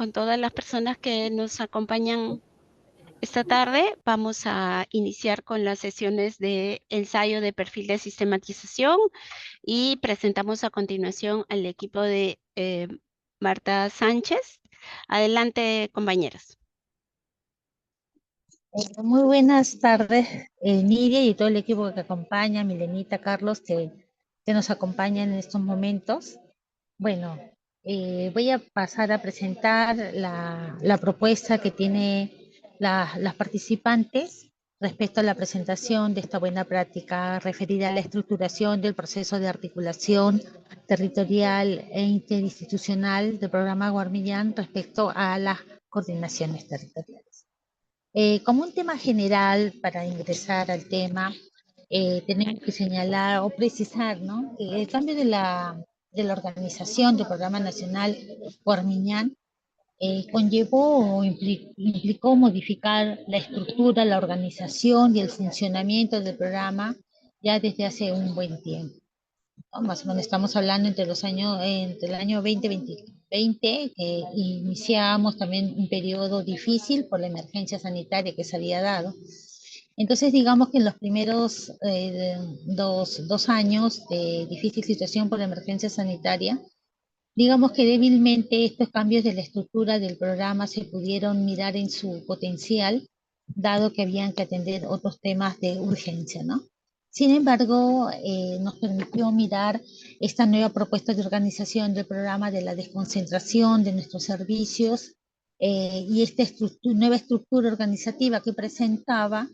con todas las personas que nos acompañan esta tarde. Vamos a iniciar con las sesiones de ensayo de perfil de sistematización y presentamos a continuación al equipo de Marta Sánchez. Adelante, compañeros. Muy buenas tardes, Nidia y todo el equipo que acompaña, Milenita, Carlos, que nos acompañan en estos momentos. Bueno, voy a pasar a presentar la propuesta que tiene las participantes respecto a la presentación de esta buena práctica referida a la estructuración del proceso de articulación territorial e interinstitucional del programa Guarmillán respecto a las coordinaciones territoriales. Como un tema general, para ingresar al tema, tenemos que señalar o precisar, ¿no?, que el cambio de la organización del Programa Nacional Guarmiñán conllevó o implicó modificar la estructura, la organización y el funcionamiento del programa ya desde hace un buen tiempo, ¿no? Más o menos estamos hablando entre el año 2020, que iniciamos también un periodo difícil por la emergencia sanitaria que se había dado. Entonces, digamos que en los primeros dos años de difícil situación por la emergencia sanitaria, digamos que débilmente estos cambios de la estructura del programa se pudieron mirar en su potencial, dado que habían que atender otros temas de urgencia, ¿no? Sin embargo, nos permitió mirar esta nueva propuesta de organización del programa, de la desconcentración de nuestros servicios, y esta nueva estructura organizativa que presentaba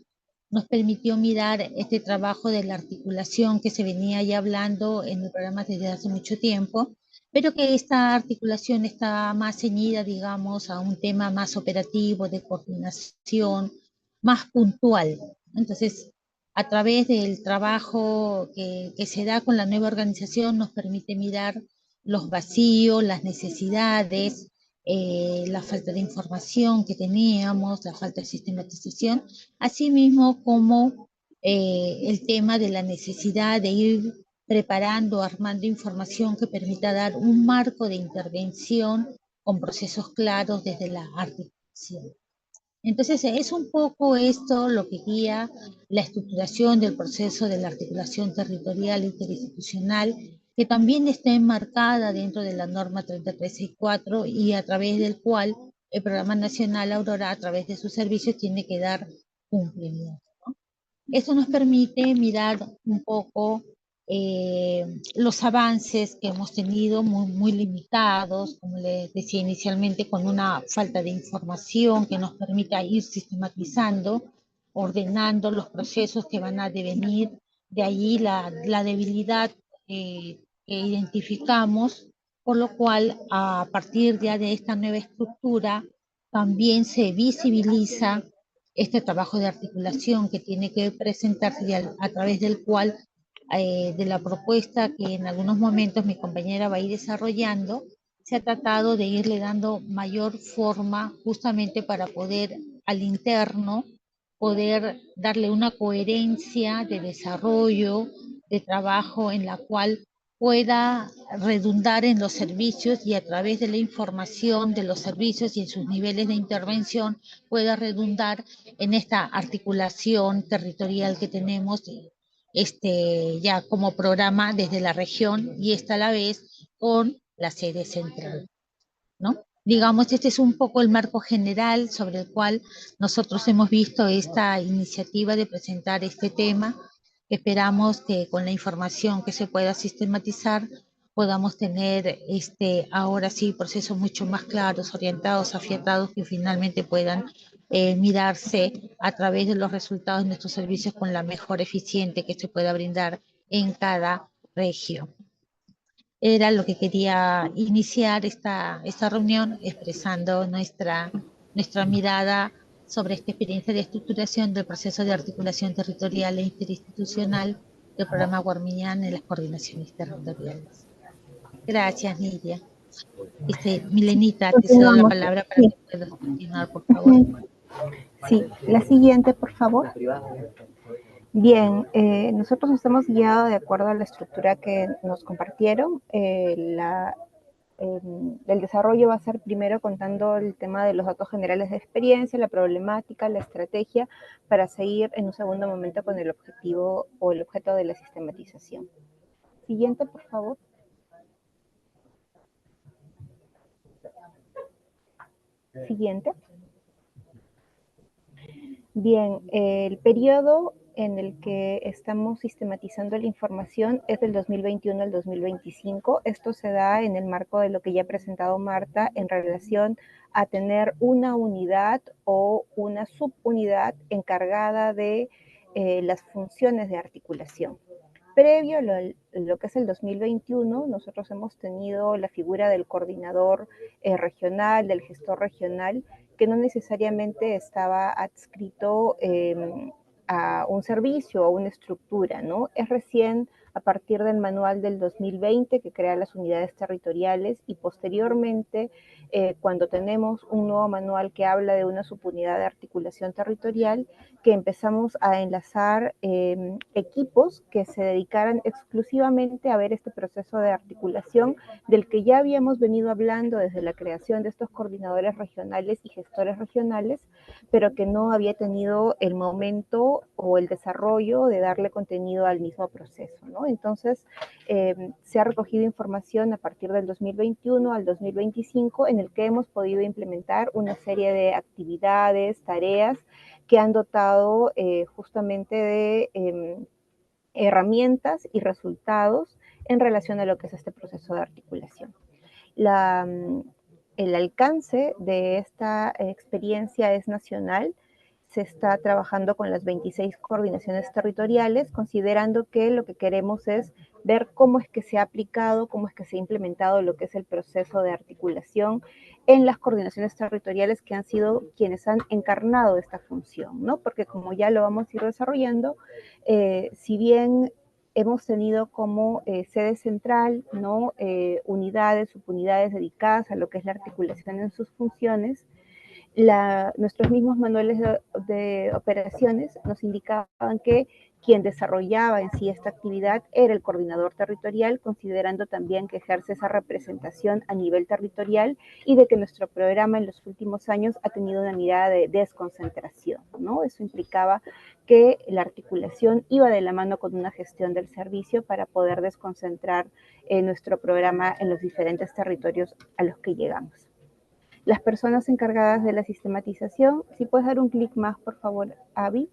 nos permitió mirar este trabajo de la articulación que se venía ya hablando en el programa desde hace mucho tiempo, pero que esta articulación está más ceñida, digamos, a un tema más operativo, de coordinación, más puntual. Entonces, a través del trabajo que se da con la nueva organización, nos permite mirar los vacíos, las necesidades, la falta de información que teníamos, la falta de sistematización, asimismo como el tema de la necesidad de ir preparando, armando información que permita dar un marco de intervención con procesos claros desde la articulación. Entonces, es un poco esto lo que guía la estructuración del proceso de la articulación territorial e interinstitucional, que también está enmarcada dentro de la norma 3364 y a través del cual el Programa Nacional Aurora, a través de sus servicios, tiene que dar cumplimiento. Esto nos permite mirar un poco los avances que hemos tenido muy limitados, como les decía inicialmente, con una falta de información que nos permita ir sistematizando, ordenando los procesos que van a devenir. De allí la debilidad que identificamos, por lo cual a partir ya de esta nueva estructura también se visibiliza este trabajo de articulación que tiene que presentarse a través del cual, de la propuesta que en algunos momentos mi compañera va a ir desarrollando, se ha tratado de irle dando mayor forma justamente para poder al interno, poder darle una coherencia de desarrollo, de trabajo en la cual pueda redundar en los servicios y a través de la información de los servicios y en sus niveles de intervención pueda redundar en esta articulación territorial que tenemos ya como programa desde la región y esta a la vez con la sede central, ¿no? Digamos, este es un poco el marco general sobre el cual nosotros hemos visto esta iniciativa de presentar este tema. Esperamos que con la información que se pueda sistematizar podamos tener ahora sí procesos mucho más claros, orientados, afiatados, que finalmente puedan mirarse a través de los resultados de nuestros servicios con la mejor eficiente que se pueda brindar en cada región. Era lo que quería iniciar esta reunión expresando nuestra mirada sobre esta experiencia de estructuración del proceso de articulación territorial e interinstitucional del programa Guarmiñán en las coordinaciones territoriales. Gracias, Nidia. Milenita, te cedo la Continuamos. palabra para Sí. que puedas continuar, por favor. Sí, la siguiente, por favor. Bien, nosotros nos hemos guiado de acuerdo a la estructura que nos compartieron. el desarrollo va a ser primero contando el tema de los datos generales de experiencia, la problemática, la estrategia, para seguir en un segundo momento con el objetivo o el objeto de la sistematización. Siguiente, por favor. Siguiente. Bien, el periodo en el que estamos sistematizando la información es del 2021 al 2025. Esto se da en el marco de lo que ya ha presentado Marta en relación a tener una unidad o una subunidad encargada de las funciones de articulación. Previo a lo que es el 2021, nosotros hemos tenido la figura del coordinador regional, del gestor regional, que no necesariamente estaba adscrito a un servicio o una estructura, ¿no? Es recién a partir del manual del 2020 que crea las unidades territoriales y posteriormente cuando tenemos un nuevo manual que habla de una subunidad de articulación territorial, que empezamos a enlazar equipos que se dedicaran exclusivamente a ver este proceso de articulación del que ya habíamos venido hablando desde la creación de estos coordinadores regionales y gestores regionales, pero que no había tenido el momento o el desarrollo de darle contenido al mismo proceso, ¿no? Entonces, se ha recogido información a partir del 2021 al 2025 en el que hemos podido implementar una serie de actividades, tareas que han dotado justamente de herramientas y resultados en relación a lo que es este proceso de articulación. El alcance de esta experiencia es nacional. Se está trabajando con las 26 coordinaciones territoriales, considerando que lo que queremos es ver cómo es que se ha aplicado, cómo es que se ha implementado lo que es el proceso de articulación en las coordinaciones territoriales que han sido quienes han encarnado esta función, ¿no? Porque como ya lo vamos a ir desarrollando, si bien hemos tenido como sede central, ¿no? Unidades, subunidades dedicadas a lo que es la articulación en sus funciones, nuestros mismos manuales de operaciones nos indicaban que quien desarrollaba en sí esta actividad era el coordinador territorial, considerando también que ejerce esa representación a nivel territorial y de que nuestro programa en los últimos años ha tenido una mirada de desconcentración, ¿no? Eso implicaba que la articulación iba de la mano con una gestión del servicio para poder desconcentrar nuestro programa en los diferentes territorios a los que llegamos. Las personas encargadas de la sistematización, si puedes dar un clic más, por favor, Avi,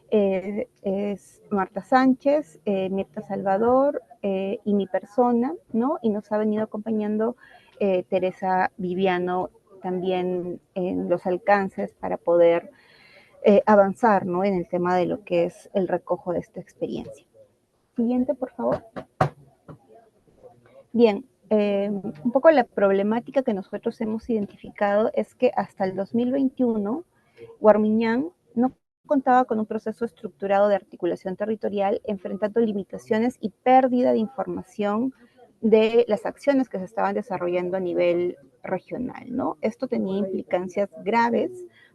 es Marta Sánchez, Mirta Salvador y mi persona, ¿no? Y nos ha venido acompañando Teresa Viviano también en los alcances para poder avanzar, ¿no? En el tema de lo que es el recojo de esta experiencia. Siguiente, por favor. Bien, un poco la problemática que nosotros hemos identificado es que hasta el 2021, Guarmiñán no contaba con un proceso estructurado de articulación territorial, enfrentando limitaciones y pérdida de información de las acciones que se estaban desarrollando a nivel regional, ¿no? Esto tenía implicancias graves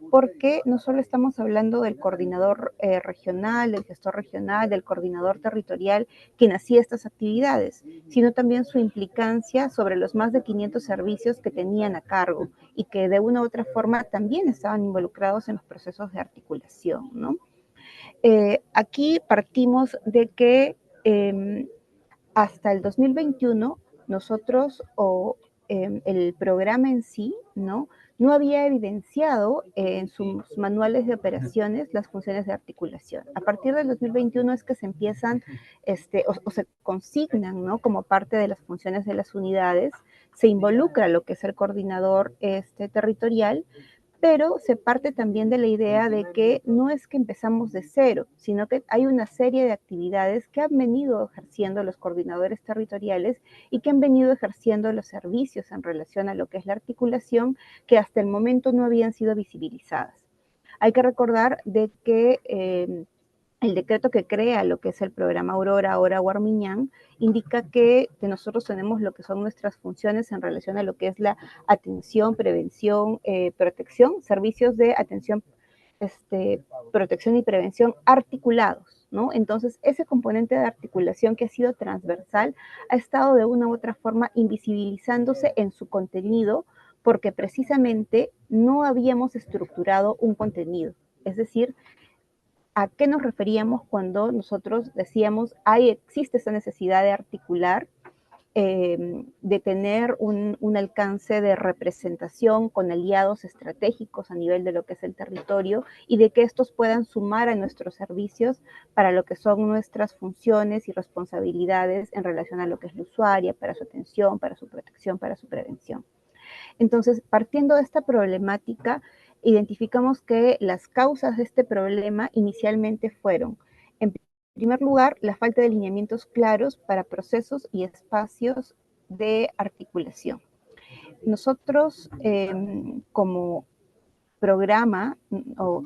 porque no solo estamos hablando del coordinador regional, del gestor regional, del coordinador territorial, quien hacía estas actividades, sino también su implicancia sobre los más de 500 servicios que tenían a cargo y que de una u otra forma también estaban involucrados en los procesos de articulación, ¿no? Aquí partimos de que hasta el 2021 nosotros el programa en sí, ¿no? No había evidenciado en sus manuales de operaciones las funciones de articulación. A partir del 2021 es que se empiezan o se consignan, ¿no? Como parte de las funciones de las unidades, se involucra lo que es el coordinador territorial, pero se parte también de la idea de que no es que empezamos de cero, sino que hay una serie de actividades que han venido ejerciendo los coordinadores territoriales y que han venido ejerciendo los servicios en relación a lo que es la articulación, que hasta el momento no habían sido visibilizadas. Hay que recordar de que el decreto que crea lo que es el programa Aurora, ahora Guarmiñán, indica que nosotros tenemos lo que son nuestras funciones en relación a lo que es la atención, prevención, protección, servicios de atención, protección y prevención articulados, ¿no? Entonces, ese componente de articulación que ha sido transversal ha estado de una u otra forma invisibilizándose en su contenido porque precisamente no habíamos estructurado un contenido. Es decir, ¿a qué nos referíamos cuando nosotros decíamos, existe esa necesidad de articular, de tener un alcance de representación con aliados estratégicos a nivel de lo que es el territorio y de que estos puedan sumar a nuestros servicios para lo que son nuestras funciones y responsabilidades en relación a lo que es la usuaria, para su atención, para su protección, para su prevención? Entonces, partiendo de esta problemática, identificamos que las causas de este problema inicialmente fueron, en primer lugar, la falta de lineamientos claros para procesos y espacios de articulación. Nosotros, como programa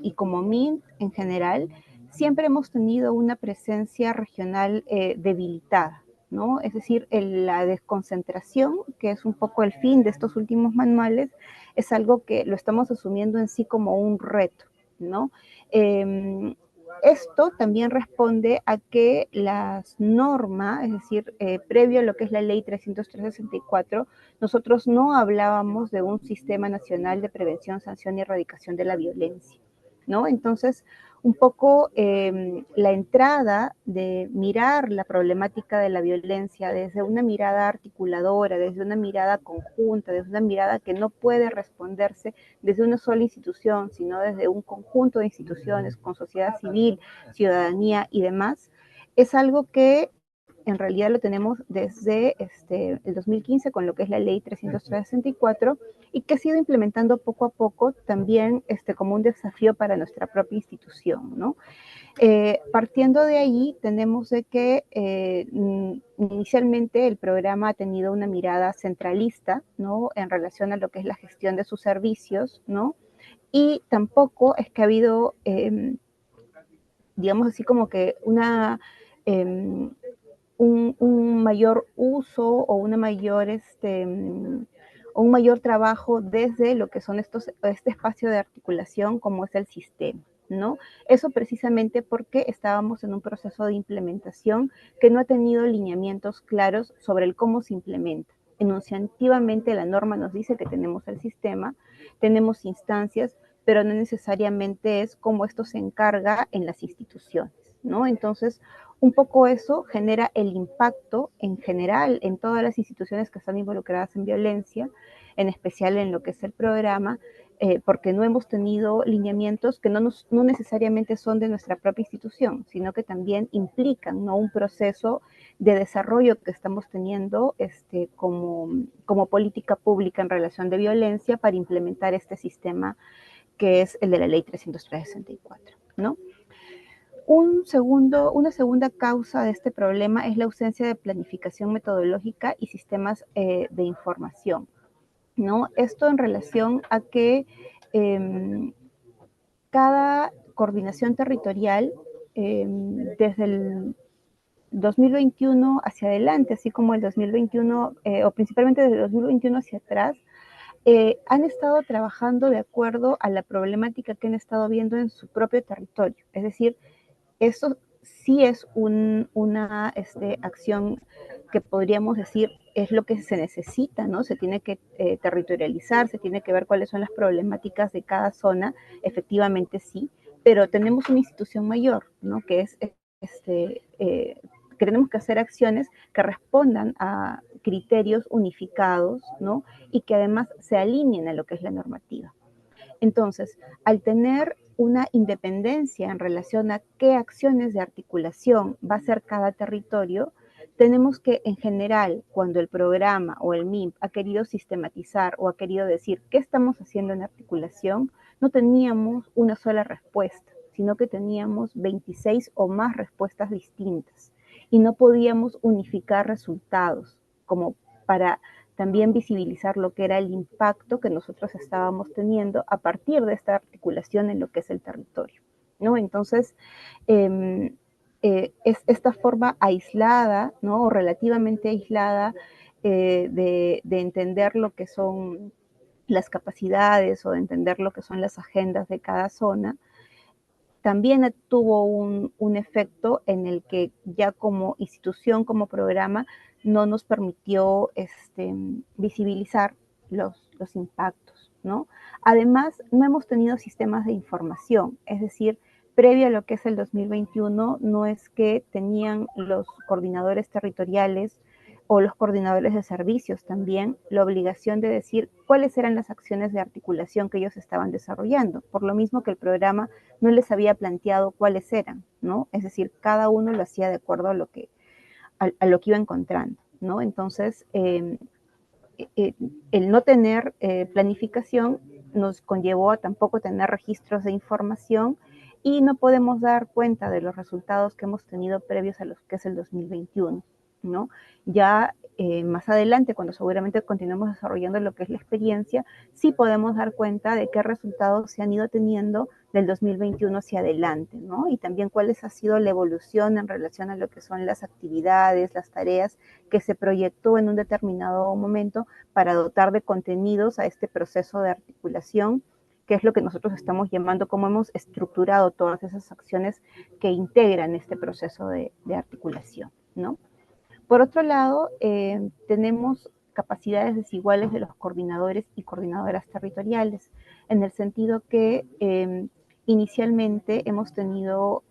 y como MINT en general, siempre hemos tenido una presencia regional debilitada, ¿no? Es decir, la desconcentración, que es un poco el fin de estos últimos manuales, es algo que lo estamos asumiendo en sí como un reto, ¿no? Esto también responde a que las normas, es decir, previo a lo que es la ley 303/64, nosotros no hablábamos de un sistema nacional de prevención, sanción y erradicación de la violencia, ¿no? Entonces, un poco la entrada de mirar la problemática de la violencia desde una mirada articuladora, desde una mirada conjunta, desde una mirada que no puede responderse desde una sola institución, sino desde un conjunto de instituciones con sociedad civil, ciudadanía y demás, es algo que en realidad lo tenemos desde el 2015 con lo que es la ley 364 y que ha sido implementando poco a poco también como un desafío para nuestra propia institución, ¿no? Partiendo de ahí, tenemos de que inicialmente el programa ha tenido una mirada centralista, ¿no? En relación a lo que es la gestión de sus servicios, ¿no? Y tampoco es que ha habido, digamos así como que un mayor uso o una mayor, o un mayor trabajo desde lo que son este espacio de articulación como es el sistema, ¿no? Eso precisamente porque estábamos en un proceso de implementación que no ha tenido lineamientos claros sobre el cómo se implementa. Enunciativamente la norma nos dice que tenemos el sistema, tenemos instancias, pero no necesariamente es cómo esto se encarga en las instituciones, ¿no? Entonces, un poco eso genera el impacto en general en todas las instituciones que están involucradas en violencia, en especial en lo que es el programa, porque no hemos tenido lineamientos que no necesariamente son de nuestra propia institución, sino que también implican, ¿no?, un proceso de desarrollo que estamos teniendo como política pública en relación de violencia para implementar este sistema que es el de la ley 364, ¿no? Una segunda causa de este problema es la ausencia de planificación metodológica y sistemas de información, ¿no? Esto en relación a que cada coordinación territorial, desde el 2021 hacia adelante, así como el 2021, o principalmente desde el 2021 hacia atrás, han estado trabajando de acuerdo a la problemática que han estado viendo en su propio territorio. Es decir, eso sí es una acción que podríamos decir es lo que se necesita, ¿no? Se tiene que territorializar, se tiene que ver cuáles son las problemáticas de cada zona, efectivamente sí, pero tenemos una institución mayor, ¿no? Que es que tenemos que hacer acciones que respondan a criterios unificados, ¿no? Y que además se alineen a lo que es la normativa. Entonces, al tener una independencia en relación a qué acciones de articulación va a hacer cada territorio, tenemos que, en general, cuando el programa o el MIMP ha querido sistematizar o ha querido decir qué estamos haciendo en articulación, no teníamos una sola respuesta, sino que teníamos 26 o más respuestas distintas y no podíamos unificar resultados como para también visibilizar lo que era el impacto que nosotros estábamos teniendo a partir de esta articulación en lo que es el territorio, ¿no? Entonces, es esta forma aislada, ¿no? O relativamente aislada de entender lo que son las capacidades o de entender lo que son las agendas de cada zona, también tuvo un efecto en el que ya como institución, como programa, no nos permitió visibilizar los impactos, ¿no? Además, no hemos tenido sistemas de información, es decir, previo a lo que es el 2021, no es que tenían los coordinadores territoriales o los coordinadores de servicios también la obligación de decir cuáles eran las acciones de articulación que ellos estaban desarrollando, por lo mismo que el programa no les había planteado cuáles eran, ¿no? Es decir, cada uno lo hacía de acuerdo a lo que iba encontrando, ¿no? Entonces, el no tener planificación nos conllevó a tampoco tener registros de información y no podemos dar cuenta de los resultados que hemos tenido previos a los que es el 2021, ¿no? Ya más adelante, cuando seguramente continuemos desarrollando lo que es la experiencia, sí podemos dar cuenta de qué resultados se han ido teniendo del 2021 hacia adelante, ¿no? Y también cuál ha sido la evolución en relación a lo que son las actividades, las tareas que se proyectó en un determinado momento para dotar de contenidos a este proceso de articulación, que es lo que nosotros estamos llamando, cómo hemos estructurado todas esas acciones que integran este proceso de articulación, ¿no? Por otro lado, tenemos capacidades desiguales de los coordinadores y coordinadoras territoriales, en el sentido que inicialmente hemos tenido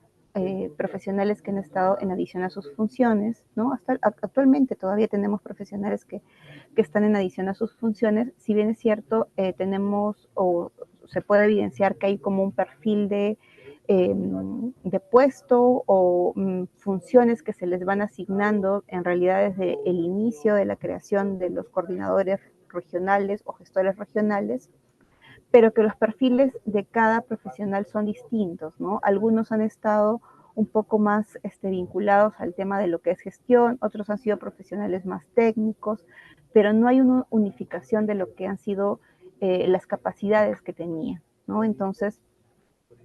profesionales que han estado en adición a sus funciones, ¿no? Actualmente todavía tenemos profesionales que están en adición a sus funciones, si bien es cierto, tenemos o se puede evidenciar que hay como un perfil de puesto o funciones que se les van asignando en realidad desde el inicio de la creación de los coordinadores regionales o gestores regionales, pero que los perfiles de cada profesional son distintos, ¿no? Algunos han estado un poco más vinculados al tema de lo que es gestión, otros han sido profesionales más técnicos, pero no hay una unificación de lo que han sido las capacidades que tenían, ¿no? Entonces,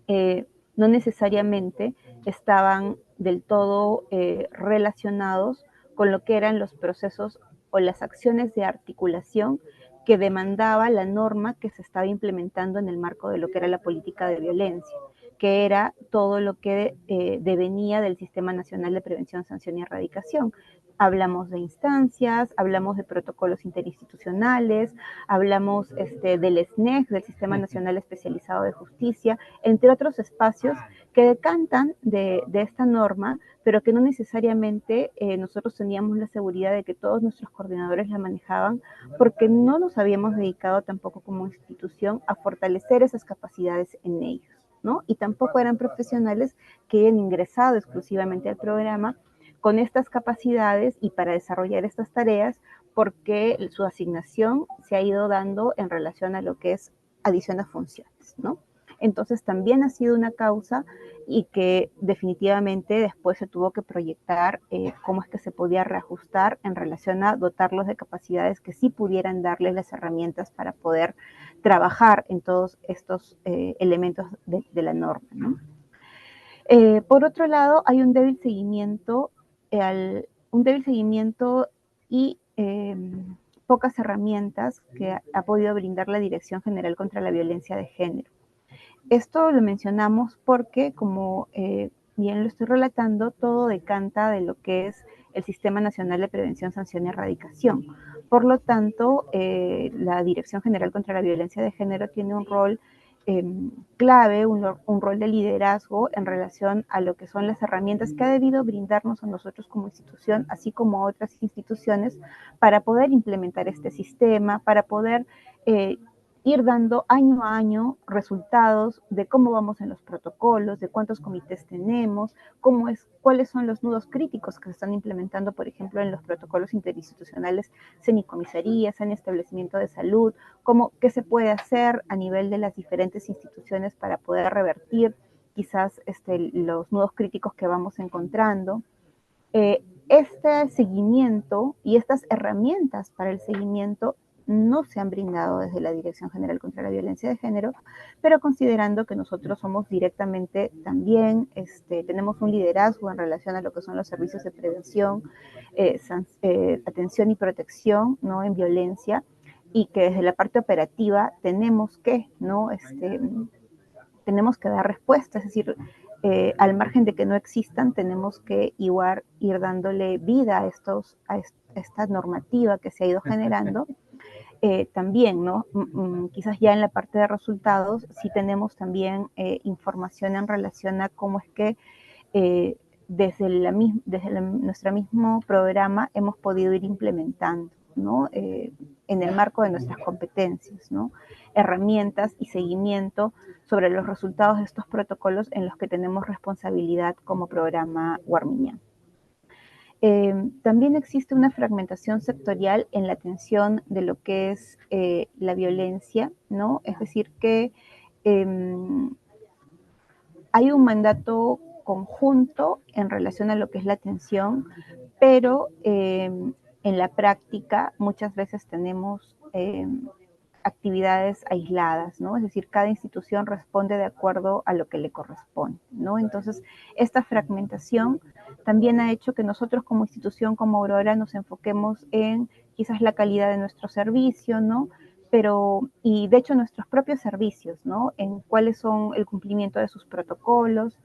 no necesariamente estaban del todo relacionados con lo que eran los procesos o las acciones de articulación que demandaba la norma que se estaba implementando en el marco de lo que era la política de violencia, que era todo lo que devenía del Sistema Nacional de Prevención, Sanción y Erradicación. Hablamos de instancias, hablamos de protocolos interinstitucionales, hablamos del SNEJ, del Sistema Nacional Especializado de Justicia, entre otros espacios que decantan de esta norma, pero que no necesariamente nosotros teníamos la seguridad de que todos nuestros coordinadores la manejaban, porque no nos habíamos dedicado tampoco como institución a fortalecer esas capacidades en ellos, ¿no? Y tampoco eran profesionales que hayan ingresado exclusivamente al programa con estas capacidades y para desarrollar estas tareas, porque su asignación se ha ido dando en relación a lo que es adición a funciones, ¿no? Entonces también ha sido una causa y que definitivamente después se tuvo que proyectar cómo es que se podía reajustar en relación a dotarlos de capacidades que sí pudieran darles las herramientas para poder trabajar en todos estos elementos de la norma, ¿no? Por otro lado, hay un débil seguimiento y pocas herramientas que ha podido brindar la Dirección General contra la Violencia de Género. Esto lo mencionamos porque, como bien lo estoy relatando, todo decanta de lo que es el Sistema Nacional de Prevención, Sanción y Erradicación. Por lo tanto, la Dirección General contra la Violencia de Género tiene un rol clave, un rol de liderazgo en relación a lo que son las herramientas que ha debido brindarnos a nosotros como institución, así como a otras instituciones, para poder implementar este sistema, para poder ir dando año a año resultados de cómo vamos en los protocolos, de cuántos comités tenemos, cuáles son los nudos críticos que se están implementando, por ejemplo, en los protocolos interinstitucionales, senicomisarías, en establecimiento de salud, qué se puede hacer a nivel de las diferentes instituciones para poder revertir quizás los nudos críticos que vamos encontrando. Este seguimiento y estas herramientas para el seguimiento no se han brindado desde la Dirección General contra la Violencia de Género, pero considerando que nosotros somos directamente también, tenemos un liderazgo en relación a lo que son los servicios de prevención, atención y protección, ¿no?, en violencia, y que desde la parte operativa tenemos que, ¿no?, tenemos que dar respuesta, es decir, al margen de que no existan, tenemos que igual ir dándole vida a esta normativa que se ha ido generando. También, ¿no? Quizás ya en la parte de resultados sí tenemos también información en relación a cómo es que desde nuestro mismo programa hemos podido ir implementando, ¿no? En el marco de nuestras competencias, ¿no? Herramientas y seguimiento sobre los resultados de estos protocolos en los que tenemos responsabilidad como programa Warmiñán. También existe una fragmentación sectorial en la atención de lo que es la violencia, ¿no? Es decir, que hay un mandato conjunto en relación a lo que es la atención, pero en la práctica muchas veces tenemos actividades aisladas, ¿no? Es decir, cada institución responde de acuerdo a lo que le corresponde, ¿no? Entonces, esta fragmentación también ha hecho que nosotros como institución, como Aurora, nos enfoquemos en quizás la calidad de nuestro servicio, ¿no? Y de hecho nuestros propios servicios, ¿no? En cuáles son el cumplimiento de sus protocolos,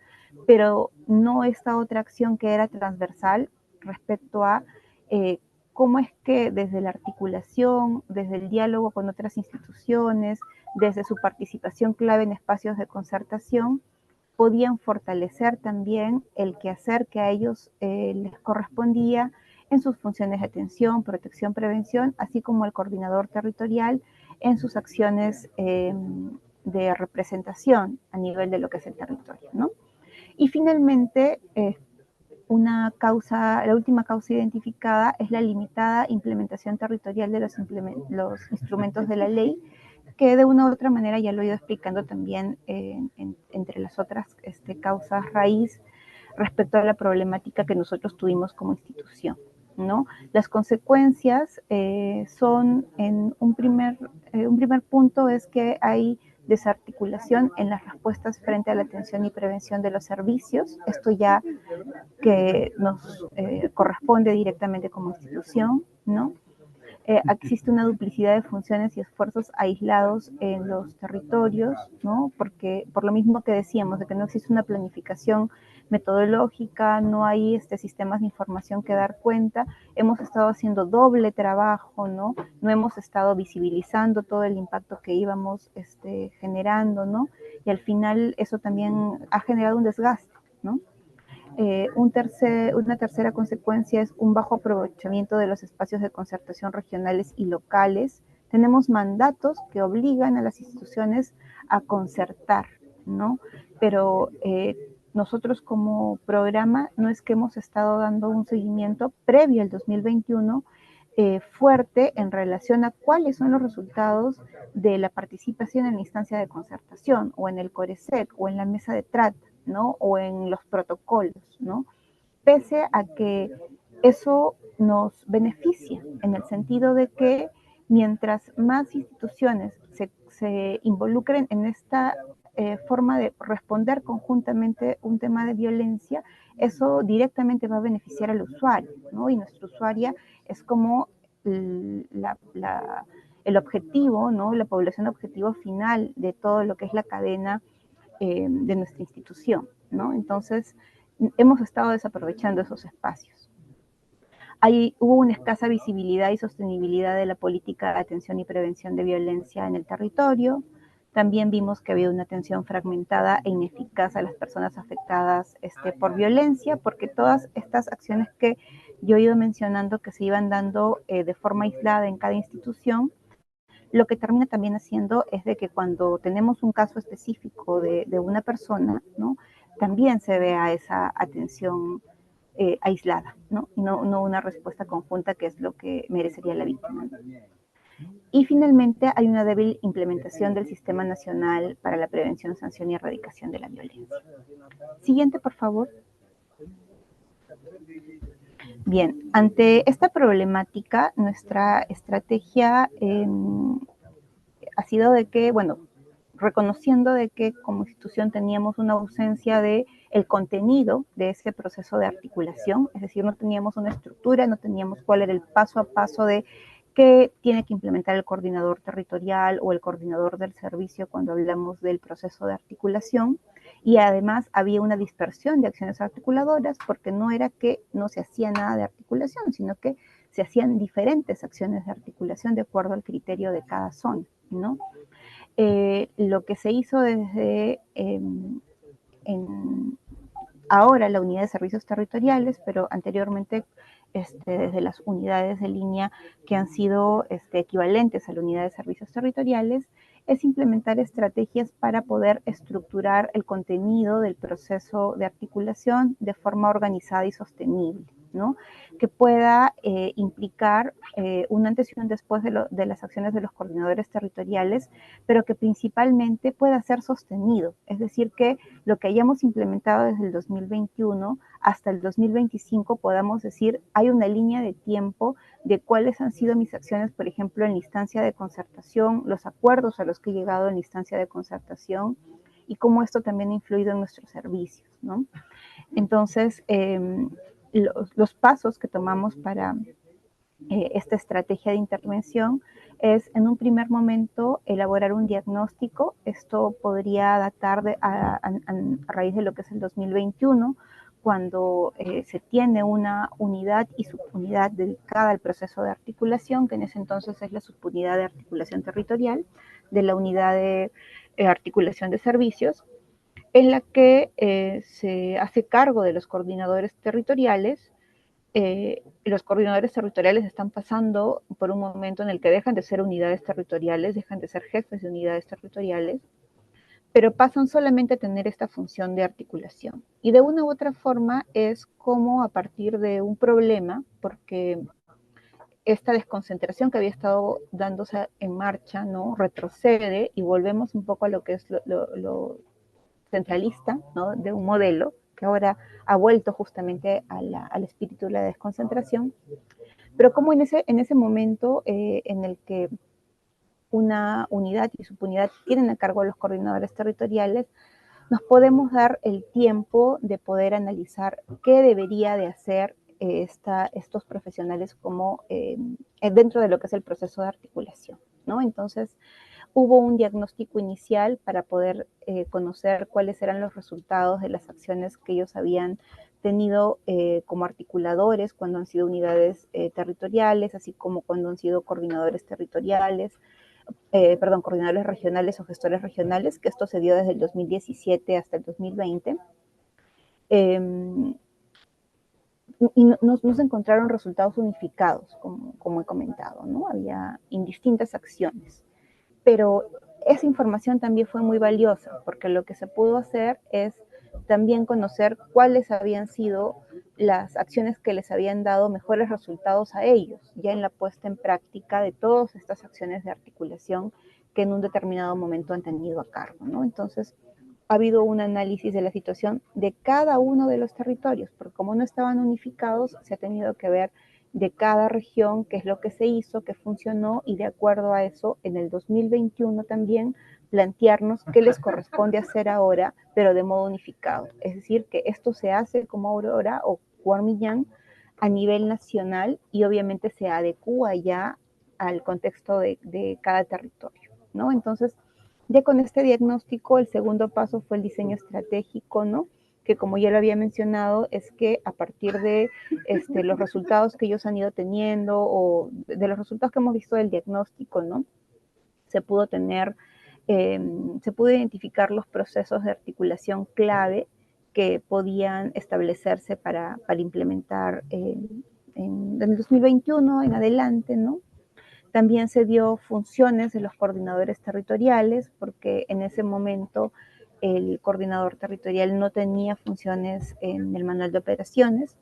pero no esta otra acción que era transversal respecto a cómo es que desde la articulación, desde el diálogo con otras instituciones, desde su participación clave en espacios de concertación, podían fortalecer también el quehacer que a ellos les correspondía en sus funciones de atención, protección, prevención, así como el coordinador territorial en sus acciones de representación a nivel de lo que es el territorio, ¿no? Y finalmente, la última causa identificada es la limitada implementación territorial de los instrumentos de la ley, que de una u otra manera ya lo he ido explicando también entre las otras causas raíz respecto a la problemática que nosotros tuvimos como institución, ¿no? Las consecuencias son, en un primer punto es que hay desarticulación en las respuestas frente a la atención y prevención de los servicios. Esto ya que nos corresponde directamente como institución, ¿no? Existe una duplicidad de funciones y esfuerzos aislados en los territorios, ¿no? Porque por lo mismo que decíamos, de que no existe una planificación metodológica, no hay sistemas de información que dar cuenta, hemos estado haciendo doble trabajo, ¿no? No hemos estado visibilizando todo el impacto que íbamos generando, ¿no? Y al final eso también ha generado un desgaste, ¿no? Una tercera consecuencia es un bajo aprovechamiento de los espacios de concertación regionales y locales. Tenemos mandatos que obligan a las instituciones a concertar, ¿no? Pero nosotros como programa no es que hemos estado dando un seguimiento previo al 2021 fuerte en relación a cuáles son los resultados de la participación en la instancia de concertación o en el CORESEC o en la mesa de trata, ¿no? O en los protocolos, ¿no? Pese a que eso nos beneficia en el sentido de que mientras más instituciones se involucren en esta forma de responder conjuntamente un tema de violencia, eso directamente va a beneficiar al usuario, ¿no? Y nuestra usuaria es como el objetivo, ¿no? La población objetivo final de todo lo que es la cadena de nuestra institución, ¿no? Entonces, hemos estado desaprovechando esos espacios. Hubo una escasa visibilidad y sostenibilidad de la política de atención y prevención de violencia en el territorio. También vimos que había una atención fragmentada e ineficaz a las personas afectadas por violencia, porque todas estas acciones que yo he ido mencionando que se iban dando de forma aislada en cada institución, lo que termina también haciendo es de que cuando tenemos un caso específico de una persona, ¿no? También se vea esa atención aislada, ¿no? Y no una respuesta conjunta, que es lo que merecería la víctima. Y finalmente hay una débil implementación del Sistema Nacional para la Prevención, Sanción y Erradicación de la Violencia. Siguiente, por favor. Bien, ante esta problemática, nuestra estrategia ha sido de que, bueno, reconociendo de que como institución teníamos una ausencia de el contenido de ese proceso de articulación, es decir, no teníamos una estructura, no teníamos cuál era el paso a paso de que tiene que implementar el coordinador territorial o el coordinador del servicio cuando hablamos del proceso de articulación. Y además había una dispersión de acciones articuladoras porque no era que no se hacía nada de articulación, sino que se hacían diferentes acciones de articulación de acuerdo al criterio de cada zona, ¿no? Lo que se hizo desde ahora la unidad de servicios territoriales, pero anteriormente desde las unidades de línea que han sido equivalentes a la unidad de servicios territoriales, es implementar estrategias para poder estructurar el contenido del proceso de articulación de forma organizada y sostenible, ¿no? Que pueda implicar un antes y un después de las acciones de los coordinadores territoriales, pero que principalmente pueda ser sostenido. Es decir, que lo que hayamos implementado desde el 2021 hasta el 2025 podamos decir, hay una línea de tiempo de cuáles han sido mis acciones, por ejemplo, en la instancia de concertación, los acuerdos a los que he llegado en la instancia de concertación y cómo esto también ha influido en nuestros servicios, ¿no? Entonces, los pasos que tomamos para esta estrategia de intervención es, en un primer momento, elaborar un diagnóstico. Esto podría datar a raíz de lo que es el 2021, cuando se tiene una unidad y subunidad dedicada al proceso de articulación, que en ese entonces es la subunidad de articulación territorial de la unidad de articulación de servicios, en la que se hace cargo de los coordinadores territoriales. Los coordinadores territoriales están pasando por un momento en el que dejan de ser unidades territoriales, dejan de ser jefes de unidades territoriales, pero pasan solamente a tener esta función de articulación. Y de una u otra forma es como a partir de un problema, porque esta desconcentración que había estado dándose en marcha, ¿no? Retrocede y volvemos un poco a lo que es lo centralista, ¿no? De un modelo que ahora ha vuelto justamente al espíritu de la desconcentración, pero como en ese momento en el que una unidad y subunidad tienen a cargo a los coordinadores territoriales, nos podemos dar el tiempo de poder analizar qué debería de hacer estos profesionales como dentro de lo que es el proceso de articulación, ¿no? Entonces, hubo un diagnóstico inicial para poder conocer cuáles eran los resultados de las acciones que ellos habían tenido como articuladores cuando han sido unidades territoriales, así como cuando han sido coordinadores territoriales, coordinadores regionales o gestores regionales, que esto se dio desde el 2017 hasta el 2020. Y no se encontraron resultados unificados, como he comentado, ¿no? Había indistintas acciones. Pero esa información también fue muy valiosa, porque lo que se pudo hacer es también conocer cuáles habían sido las acciones que les habían dado mejores resultados a ellos, ya en la puesta en práctica de todas estas acciones de articulación que en un determinado momento han tenido a cargo, ¿no? Entonces, ha habido un análisis de la situación de cada uno de los territorios, porque como no estaban unificados, se ha tenido que ver de cada región qué es lo que se hizo, qué funcionó, y de acuerdo a eso, en el 2021 también plantearnos qué les corresponde hacer ahora, pero de modo unificado. Es decir, que esto se hace como Aurora o Guarmillán a nivel nacional y obviamente se adecúa ya al contexto de cada territorio, ¿no? Entonces, ya con este diagnóstico, el segundo paso fue el diseño estratégico, ¿no? Que como ya lo había mencionado, es que a partir de los resultados que ellos han ido teniendo o de los resultados que hemos visto del diagnóstico, ¿no? Se pudo identificar los procesos de articulación clave que podían establecerse para implementar en el 2021 en adelante, ¿no? También se dio funciones de los coordinadores territoriales, porque en ese momento el coordinador territorial no tenía funciones en el manual de operaciones,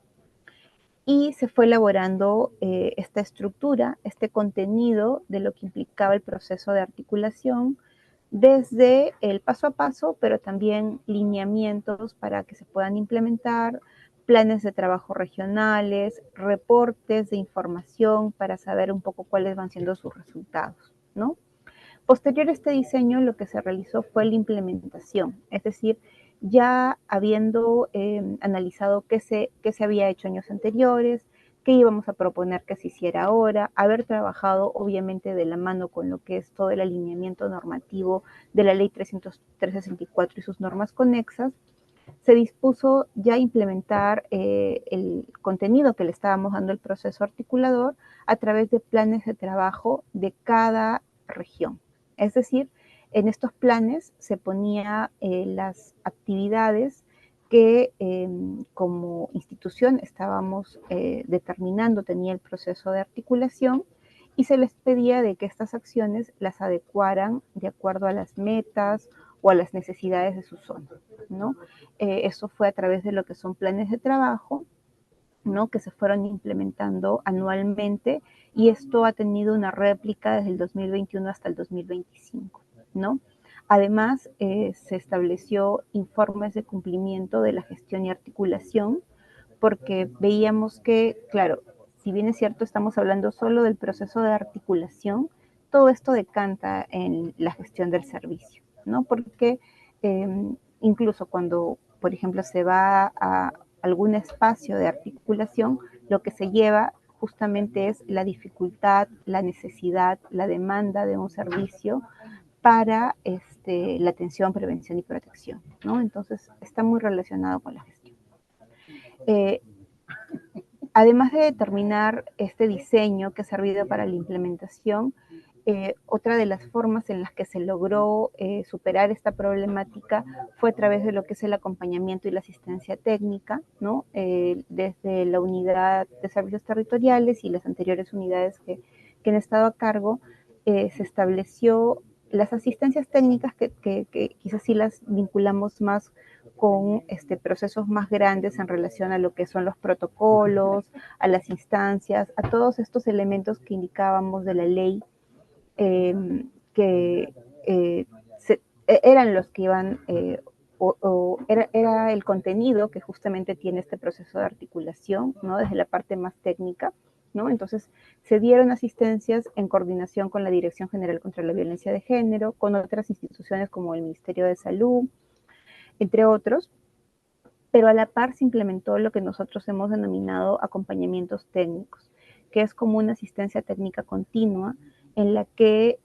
y se fue elaborando esta estructura, este contenido de lo que implicaba el proceso de articulación, desde el paso a paso, pero también lineamientos para que se puedan implementar, planes de trabajo regionales, reportes de información para saber un poco cuáles van siendo sus resultados, ¿no? Posterior a este diseño, lo que se realizó fue la implementación, es decir, ya habiendo analizado qué se había hecho años anteriores, qué íbamos a proponer que se hiciera ahora, haber trabajado obviamente de la mano con lo que es todo el alineamiento normativo de la Ley 364 y sus normas conexas. Se dispuso ya implementar el contenido que le estábamos dando al proceso articulador a través de planes de trabajo de cada región. Es decir, en estos planes se ponía las actividades que como institución estábamos determinando, tenía el proceso de articulación, y se les pedía de que estas acciones las adecuaran de acuerdo a las metas o a las necesidades de su zona, ¿no? Eso fue a través de lo que son planes de trabajo, ¿no? Que se fueron implementando anualmente, y esto ha tenido una réplica desde el 2021 hasta el 2025, ¿no? Además, se estableció informes de cumplimiento de la gestión y articulación, porque veíamos que, claro, si bien es cierto, estamos hablando solo del proceso de articulación, todo esto decanta en la gestión del servicio, ¿no? Porque incluso cuando, por ejemplo, se va a algún espacio de articulación, lo que se lleva justamente es la dificultad, la necesidad, la demanda de un servicio para la atención, prevención y protección, ¿no? Entonces, está muy relacionado con la gestión. Además de determinar este diseño que ha servido para la implementación, otra de las formas en las que se logró superar esta problemática fue a través de lo que es el acompañamiento y la asistencia técnica, ¿no? Desde la unidad de servicios territoriales y las anteriores unidades que han estado a cargo, se estableció las asistencias técnicas que quizás sí las vinculamos más con procesos más grandes en relación a lo que son los protocolos, a las instancias, a todos estos elementos que indicábamos de la ley, que eran los que iban, era el contenido que justamente tiene este proceso de articulación, ¿no? Desde la parte más técnica, ¿no? Entonces, se dieron asistencias en coordinación con la Dirección General contra la Violencia de Género, con otras instituciones como el Ministerio de Salud, entre otros, pero a la par se implementó lo que nosotros hemos denominado acompañamientos técnicos, que es como una asistencia técnica continua en la que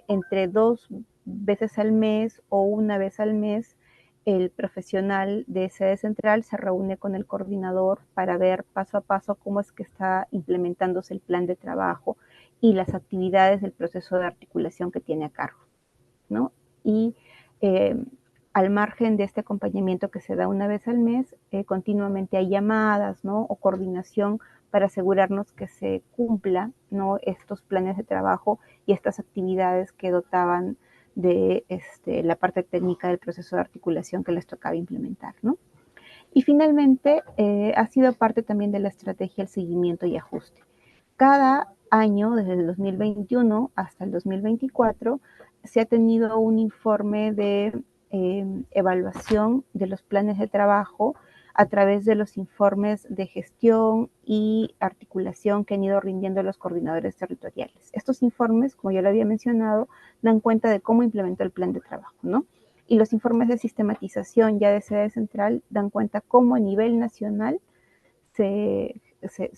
entre 2 veces al mes o una vez al mes el profesional de sede central se reúne con el coordinador para ver paso a paso cómo es que está implementándose el plan de trabajo y las actividades del proceso de articulación que tiene a cargo, ¿no? Y al margen de este acompañamiento que se da una vez al mes, continuamente hay llamadas, ¿no? O coordinación para asegurarnos que se cumpla, ¿no? Estos planes de trabajo y estas actividades que dotaban de la parte técnica del proceso de articulación que les tocaba implementar, ¿no? Y finalmente, ha sido parte también de la estrategia el seguimiento y ajuste. Cada año, desde el 2021 hasta el 2024, se ha tenido un informe de evaluación de los planes de trabajo a través de los informes de gestión y articulación que han ido rindiendo los coordinadores territoriales. Estos informes, como ya lo había mencionado, dan cuenta de cómo implementó el plan de trabajo, ¿no? Y los informes de sistematización ya de sede central dan cuenta cómo a nivel nacional se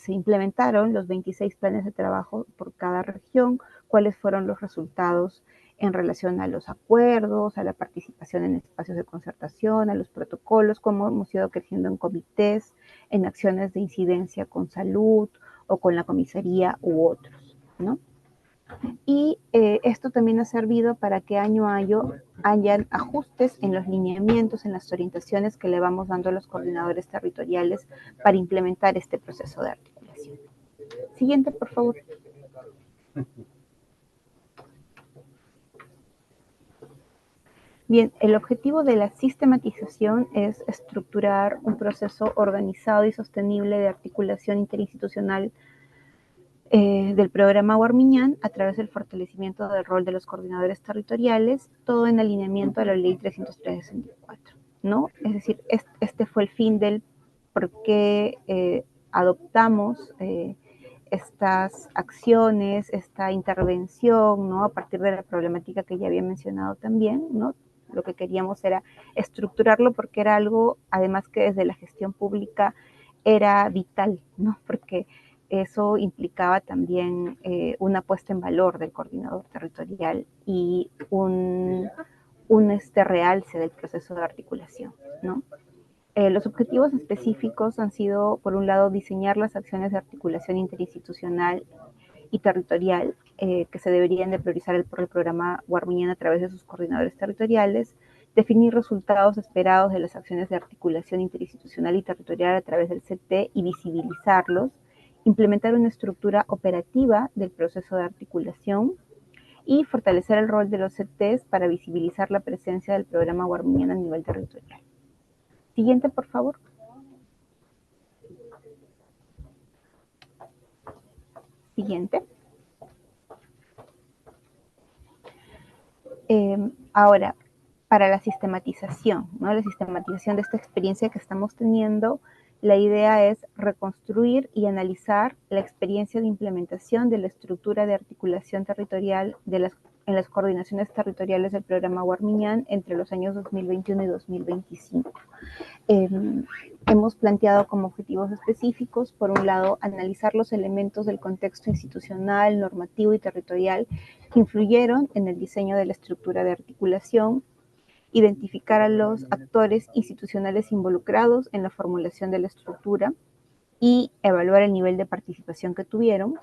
implementaron los 26 planes de trabajo por cada región, cuáles fueron los resultados en relación a los acuerdos, a la participación en espacios de concertación, a los protocolos, cómo hemos ido creciendo en comités, en acciones de incidencia con salud o con la comisaría u otros, ¿no? Y esto también ha servido para que año a año hayan ajustes en los lineamientos, en las orientaciones que le vamos dando a los coordinadores territoriales para implementar este proceso de articulación. Siguiente, por favor. Bien, el objetivo de la sistematización es estructurar un proceso organizado y sostenible de articulación interinstitucional del programa Warmiñán a través del fortalecimiento del rol de los coordinadores territoriales, todo en alineamiento a la ley 303/64, ¿no? Es decir, este fue el fin del por qué adoptamos estas acciones, esta intervención, ¿no? A partir de la problemática que ya había mencionado también, ¿no? Lo que queríamos era estructurarlo porque era algo, además que desde la gestión pública era vital, ¿no? Porque eso implicaba también una puesta en valor del coordinador territorial y un realce del proceso de articulación, ¿no? Los objetivos específicos han sido, por un lado, diseñar las acciones de articulación interinstitucional y territorial que se deberían de priorizar por el programa Warmiñán a través de sus coordinadores territoriales, definir resultados esperados de las acciones de articulación interinstitucional y territorial a través del CT y visibilizarlos, implementar una estructura operativa del proceso de articulación y fortalecer el rol de los CTs para visibilizar la presencia del programa Warmiñán a nivel territorial. Siguiente, por favor. Siguiente. Ahora, para la sistematización, ¿no? La sistematización de esta experiencia que estamos teniendo, la idea es reconstruir y analizar la experiencia de implementación de la estructura de articulación territorial en las coordinaciones territoriales del programa Warmiñán entre los años 2021 y 2025. Hemos planteado como objetivos específicos, por un lado, analizar los elementos del contexto institucional, normativo y territorial que influyeron en el diseño de la estructura de articulación, identificar a los actores institucionales involucrados en la formulación de la estructura y evaluar el nivel de participación que tuvieron,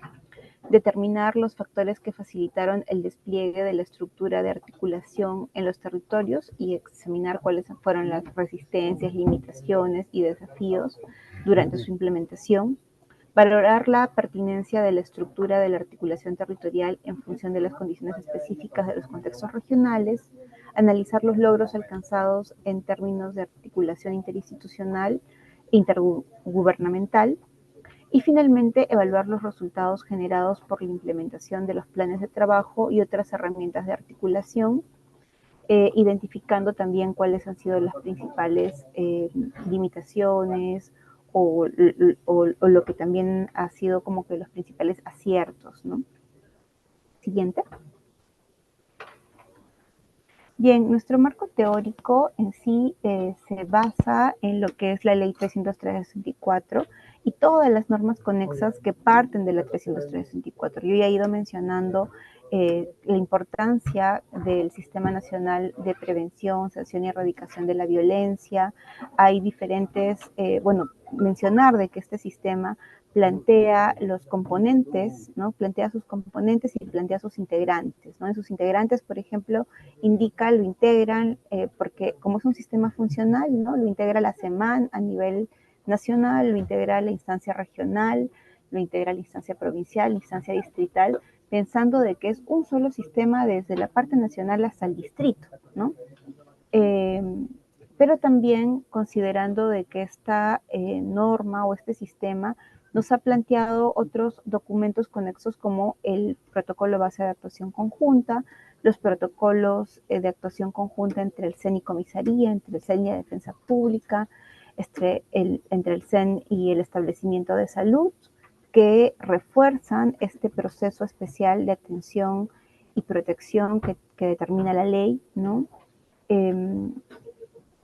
determinar los factores que facilitaron el despliegue de la estructura de articulación en los territorios y examinar cuáles fueron las resistencias, limitaciones y desafíos durante su implementación, valorar la pertinencia de la estructura de la articulación territorial en función de las condiciones específicas de los contextos regionales, analizar los logros alcanzados en términos de articulación interinstitucional e intergubernamental, y finalmente evaluar los resultados generados por la implementación de los planes de trabajo y otras herramientas de articulación, identificando también cuáles han sido las principales limitaciones o lo que también ha sido como que los principales aciertos, ¿no? Siguiente. Bien, nuestro marco teórico en sí se basa en lo que es la Ley 303/64 y todas las normas conexas que parten de la 303/64. Yo ya he ido mencionando la importancia del Sistema Nacional de Prevención, Sanción y Erradicación de la Violencia. Hay diferentes, mencionar de que este sistema plantea los componentes, ¿no? Plantea sus componentes y plantea sus integrantes, ¿no? En sus integrantes, por ejemplo, indica, lo integran, porque como es un sistema funcional, ¿no? Lo integra la SEMAN a nivel nacional, lo integra la instancia regional, lo integra la instancia provincial, la instancia distrital, pensando de que es un solo sistema desde la parte nacional hasta el distrito, ¿no? Pero también considerando de que esta norma o este sistema nos ha planteado otros documentos conexos como el protocolo base de actuación conjunta, los protocolos de actuación conjunta entre el CEN y comisaría, entre el CEN y la defensa pública, entre el CEN y el establecimiento de salud, que refuerzan este proceso especial de atención y protección que determina la ley, ¿no?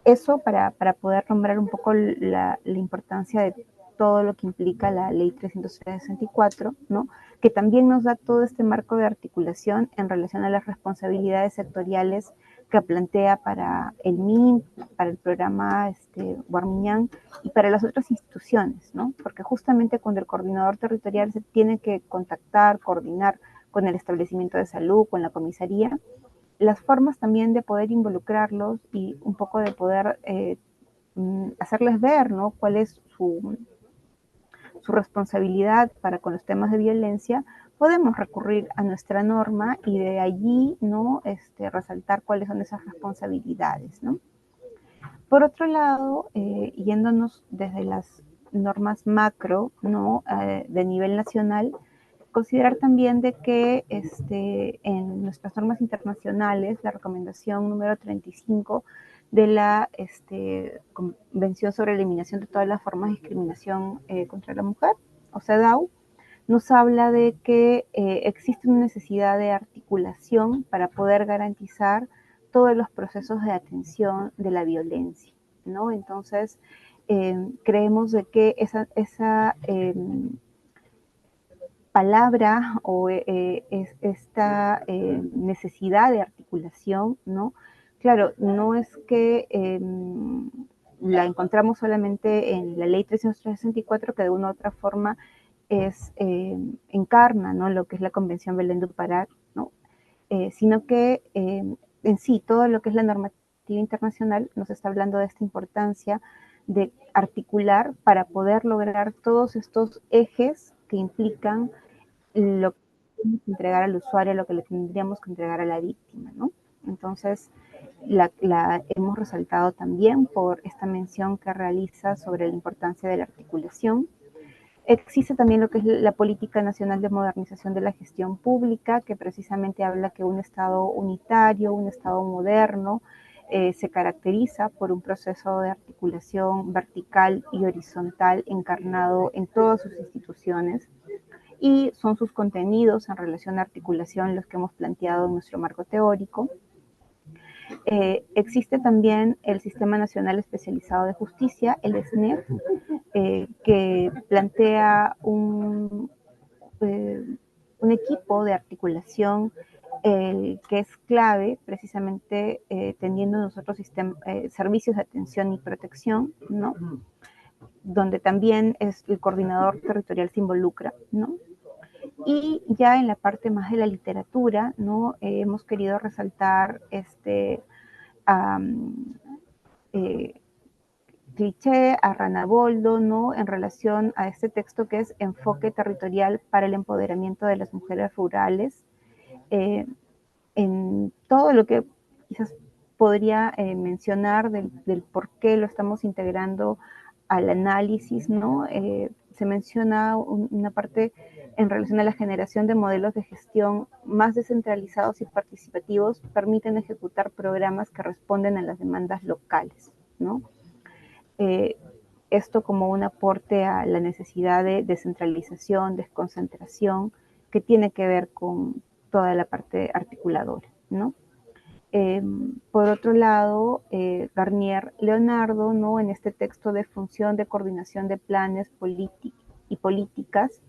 Eso para poder nombrar un poco la importancia de todo lo que implica la ley 364, ¿no? Que también nos da todo este marco de articulación en relación a las responsabilidades sectoriales que plantea para el MIN, para el programa Warmiñán y para las otras instituciones, ¿no? Porque justamente cuando el coordinador territorial se tiene que contactar, coordinar con el establecimiento de salud, con la comisaría, las formas también de poder involucrarlos y un poco de poder hacerles ver, ¿no? Cuál es su responsabilidad para con los temas de violencia, podemos recurrir a nuestra norma y de allí, ¿no? Resaltar cuáles son esas responsabilidades, ¿no? Por otro lado, yéndonos desde las normas macro, ¿no? De nivel nacional, considerar también de que en nuestras normas internacionales, la recomendación número 35 de la Convención sobre la Eliminación de todas las formas de discriminación contra la mujer, o CEDAW, nos habla de que existe una necesidad de articulación para poder garantizar todos los procesos de atención de la violencia, ¿no? Entonces, creemos de que palabra o esta necesidad de articulación, ¿no? Claro, no es que la encontramos solamente en la ley 364, que de una u otra forma encarna, ¿no?, lo que es la Convención Belén do Pará, ¿no? Sino que en sí, todo lo que es la normativa internacional nos está hablando de esta importancia de articular para poder lograr todos estos ejes que implican lo que tenemos que entregar al usuario, lo que le tendríamos que entregar a la víctima, ¿no? Entonces, la hemos resaltado también por esta mención que realiza sobre la importancia de la articulación. Existe también lo que es la Política Nacional de Modernización de la Gestión Pública, que precisamente habla que un Estado unitario, un Estado moderno, se caracteriza por un proceso de articulación vertical y horizontal encarnado en todas sus instituciones, y son sus contenidos en relación a articulación los que hemos planteado en nuestro marco teórico. Existe también el Sistema Nacional Especializado de Justicia, el SNEF, que plantea un equipo de articulación que es clave precisamente teniendo nosotros servicios de atención y protección, ¿no?, donde también el coordinador territorial se involucra, ¿no? Y ya en la parte más de la literatura, ¿no?, hemos querido resaltar Cliché, a Ranaboldo, ¿no?, en relación a este texto que es Enfoque Territorial para el Empoderamiento de las Mujeres Rurales, en todo lo que quizás podría mencionar del por qué lo estamos integrando al análisis, ¿no? Se menciona una parte en relación a la generación de modelos de gestión más descentralizados y participativos, permiten ejecutar programas que responden a las demandas locales, ¿no? Esto como un aporte a la necesidad de descentralización, desconcentración, que tiene que ver con toda la parte articuladora, ¿no? Por otro lado, Garnier Leonardo, ¿no?, en este texto de función de coordinación de planes y políticas,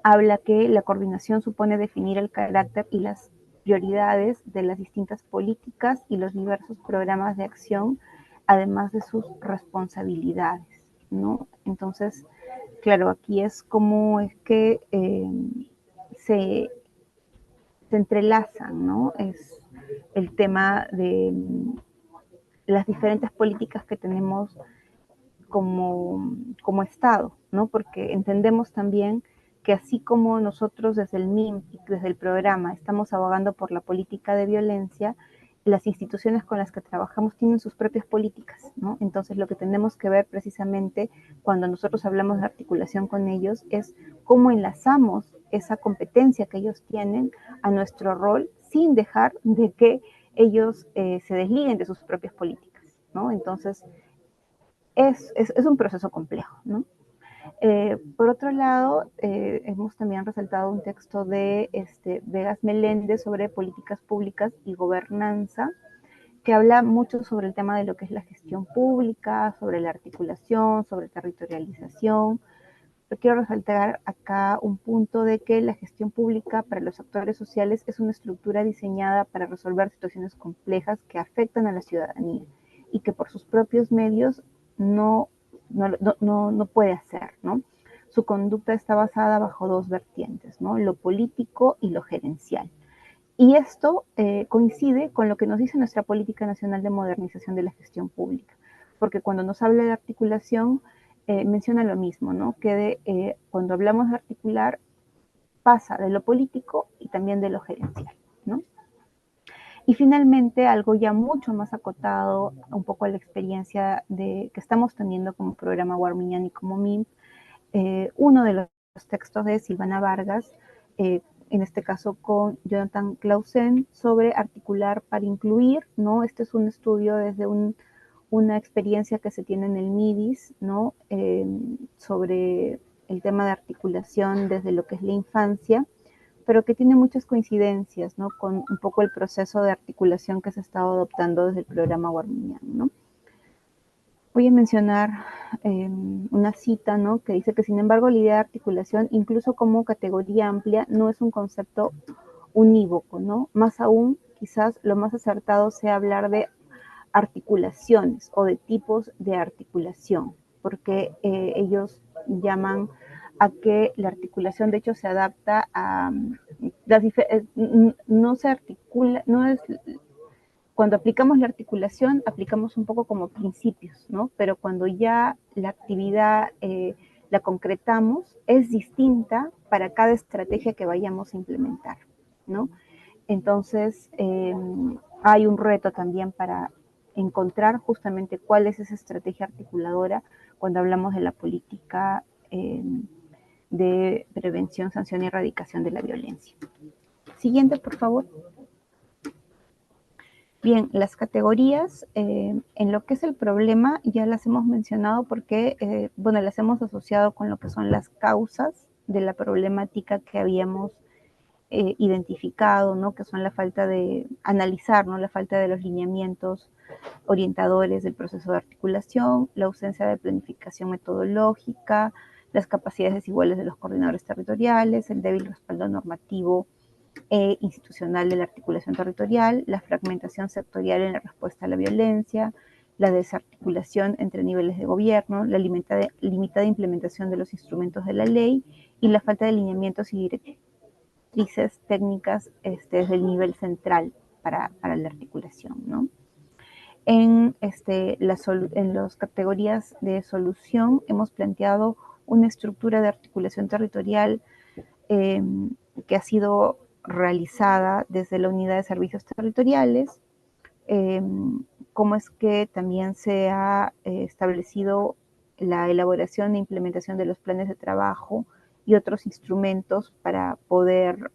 habla que la coordinación supone definir el carácter y las prioridades de las distintas políticas y los diversos programas de acción, además de sus responsabilidades, ¿no? Entonces, claro, aquí es como es que se entrelazan, ¿no? Es el tema de las diferentes políticas que tenemos como Estado, ¿no? Porque entendemos también que así como nosotros desde el MIM y desde el programa estamos abogando por la política de violencia, las instituciones con las que trabajamos tienen sus propias políticas, ¿no? Entonces lo que tenemos que ver precisamente cuando nosotros hablamos de articulación con ellos es cómo enlazamos esa competencia que ellos tienen a nuestro rol sin dejar de que ellos se desliguen de sus propias políticas, ¿no? Entonces es un proceso complejo, ¿no? Por otro lado, hemos también resaltado un texto de Vegas Meléndez sobre políticas públicas y gobernanza, que habla mucho sobre el tema de lo que es la gestión pública, sobre la articulación, sobre territorialización. Yo quiero resaltar acá un punto de que la gestión pública para los actores sociales es una estructura diseñada para resolver situaciones complejas que afectan a la ciudadanía y que por sus propios medios no puede hacer, ¿no? Su conducta está basada bajo dos vertientes, ¿no?, lo político y lo gerencial. Y esto coincide con lo que nos dice nuestra Política Nacional de Modernización de la Gestión Pública, porque cuando nos habla de articulación, menciona lo mismo, ¿no?, que cuando hablamos de articular pasa de lo político y también de lo gerencial, ¿no? Y finalmente, algo ya mucho más acotado, un poco a la experiencia que estamos teniendo como programa Warmiñán y como MIM, uno de los textos de Silvana Vargas, en este caso con Jonathan Clausen, sobre articular para incluir, ¿no? Este es un estudio desde una experiencia que se tiene en el MIDIS, ¿no?, sobre el tema de articulación desde lo que es la infancia, pero que tiene muchas coincidencias, ¿no?, con un poco el proceso de articulación que se ha estado adoptando desde el programa Warmiñán, ¿no? voy a mencionar una cita, ¿no?, que dice que, sin embargo, la idea de articulación, incluso como categoría amplia, no es un concepto unívoco, ¿no? Más aún, quizás lo más acertado sea hablar de articulaciones o de tipos de articulación, porque ellos llaman a que la articulación, de hecho, se adapta a no se articula, no es. Cuando aplicamos la articulación, aplicamos un poco como principios, ¿no? Pero cuando ya la actividad la concretamos, es distinta para cada estrategia que vayamos a implementar, ¿no? Entonces, hay un reto también para encontrar justamente cuál es esa estrategia articuladora cuando hablamos de la política de prevención, sanción y erradicación de la violencia. Siguiente, por favor. Bien, las categorías, en lo que es el problema, ya las hemos mencionado porque, bueno, las hemos asociado con lo que son las causas de la problemática que habíamos identificado, ¿no? Que son la falta de analizar, ¿no? La falta de los lineamientos orientadores del proceso de articulación, la ausencia de planificación metodológica, las capacidades desiguales de los coordinadores territoriales, el débil respaldo normativo institucional de la articulación territorial, la fragmentación sectorial en la respuesta a la violencia, la desarticulación entre niveles de gobierno, la limitada implementación de los instrumentos de la ley y la falta de lineamientos y directrices técnicas desde el nivel central para la articulación, ¿no? En las categorías de solución hemos planteado una estructura de articulación territorial que ha sido realizada desde la Unidad de Servicios Territoriales, cómo es que también se ha establecido la elaboración e implementación de los planes de trabajo y otros instrumentos para poder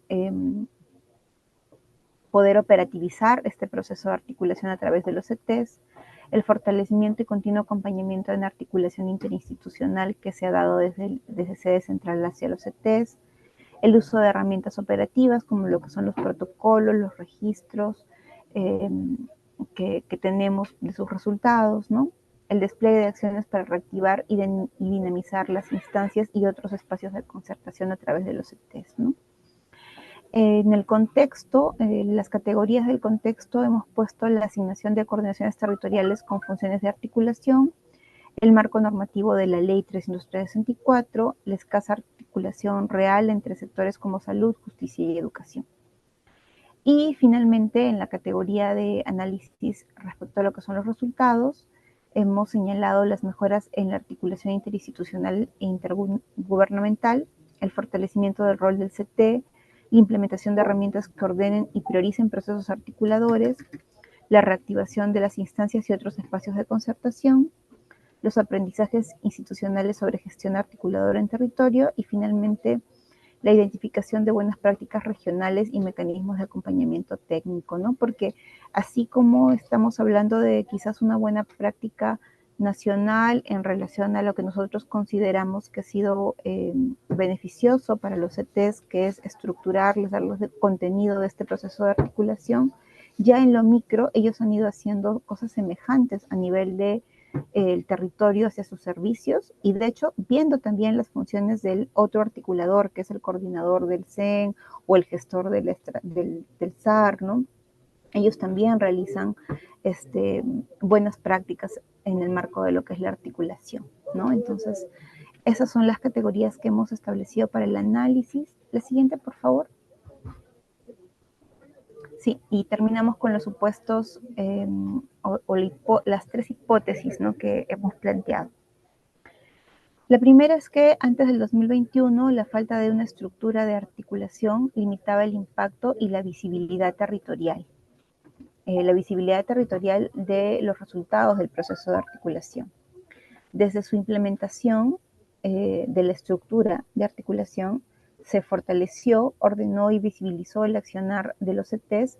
operativizar este proceso de articulación a través de los CTs, el fortalecimiento y continuo acompañamiento en articulación interinstitucional que se ha dado desde sede central hacia los CTs, el uso de herramientas operativas como lo que son los protocolos, los registros que tenemos de sus resultados, ¿no? El despliegue de acciones para reactivar y dinamizar las instancias y otros espacios de concertación a través de los CTs, ¿no? En el contexto, las categorías del contexto, hemos puesto la asignación de coordinaciones territoriales con funciones de articulación, el marco normativo de la Ley 364, la escasa articulación real entre sectores como salud, justicia y educación. Y finalmente, en la categoría de análisis respecto a lo que son los resultados, hemos señalado las mejoras en la articulación interinstitucional e intergubernamental, el fortalecimiento del rol del CT, la implementación de herramientas que ordenen y prioricen procesos articuladores, la reactivación de las instancias y otros espacios de concertación, los aprendizajes institucionales sobre gestión articuladora en territorio y finalmente la identificación de buenas prácticas regionales y mecanismos de acompañamiento técnico, ¿no? Porque así como estamos hablando de quizás una buena práctica nacional en relación a lo que nosotros consideramos que ha sido beneficioso para los CTs, que es estructurarles, darles de contenido de este proceso de articulación, ya en lo micro ellos han ido haciendo cosas semejantes a nivel de el territorio hacia sus servicios y de hecho viendo también las funciones del otro articulador que es el coordinador del CEN o el gestor del SAR, ¿no? Ellos también realizan buenas prácticas en el marco de lo que es la articulación, ¿no? Entonces, esas son las categorías que hemos establecido para el análisis. La siguiente, por favor. Sí, y terminamos con los supuestos las tres hipótesis, ¿no?, que hemos planteado. La primera es que antes del 2021 la falta de una estructura de articulación limitaba el impacto y la visibilidad territorial. La visibilidad territorial de los resultados del proceso de articulación. Desde su implementación de la estructura de articulación, se fortaleció, ordenó y visibilizó el accionar de los CTs,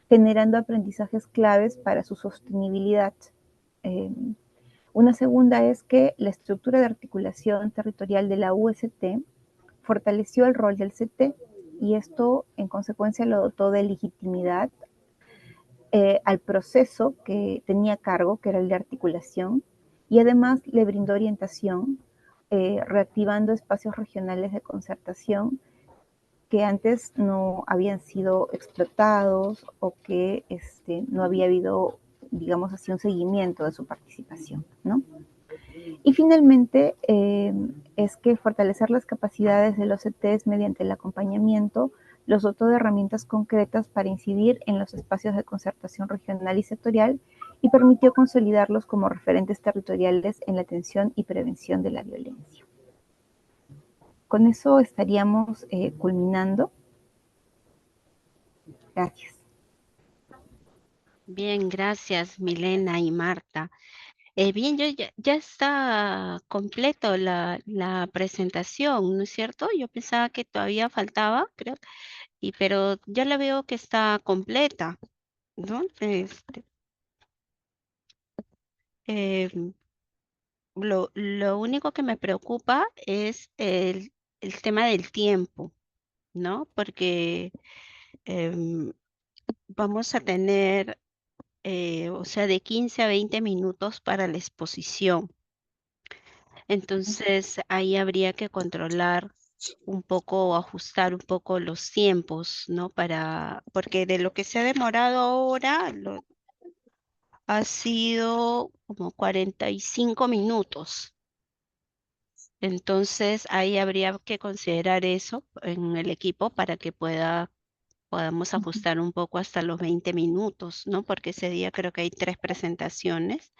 generando aprendizajes claves para su sostenibilidad. Una segunda es que la estructura de articulación territorial de la UST fortaleció el rol del CT y esto en consecuencia lo dotó de legitimidad al proceso que tenía a cargo, que era el de articulación, y además le brindó orientación, reactivando espacios regionales de concertación que antes no habían sido explotados o que no había habido, digamos así, un seguimiento de su participación, ¿no? Y finalmente, es que fortalecer las capacidades de los CTs mediante el acompañamiento los dotó de herramientas concretas para incidir en los espacios de concertación regional y sectorial y permitió consolidarlos como referentes territoriales en la atención y prevención de la violencia. Con eso estaríamos culminando. Gracias. Bien, gracias Milena y Marta. Bien, ya está completo la presentación, ¿no es cierto? Yo pensaba que todavía faltaba, creo, pero ya la veo que está completa, ¿no? Eh, lo único que me preocupa es el tema del tiempo, ¿no? Porque em, vamos a tener, o sea, de 15 a 20 minutos para la exposición. Entonces ahí habría que controlar un poco o ajustar un poco los tiempos, ¿no? Porque de lo que se ha demorado ahora ha sido como 45 minutos. Entonces ahí habría que considerar eso en el equipo para que podamos ajustar un poco hasta los 20 minutos, ¿no? Porque ese día creo que hay 3 presentaciones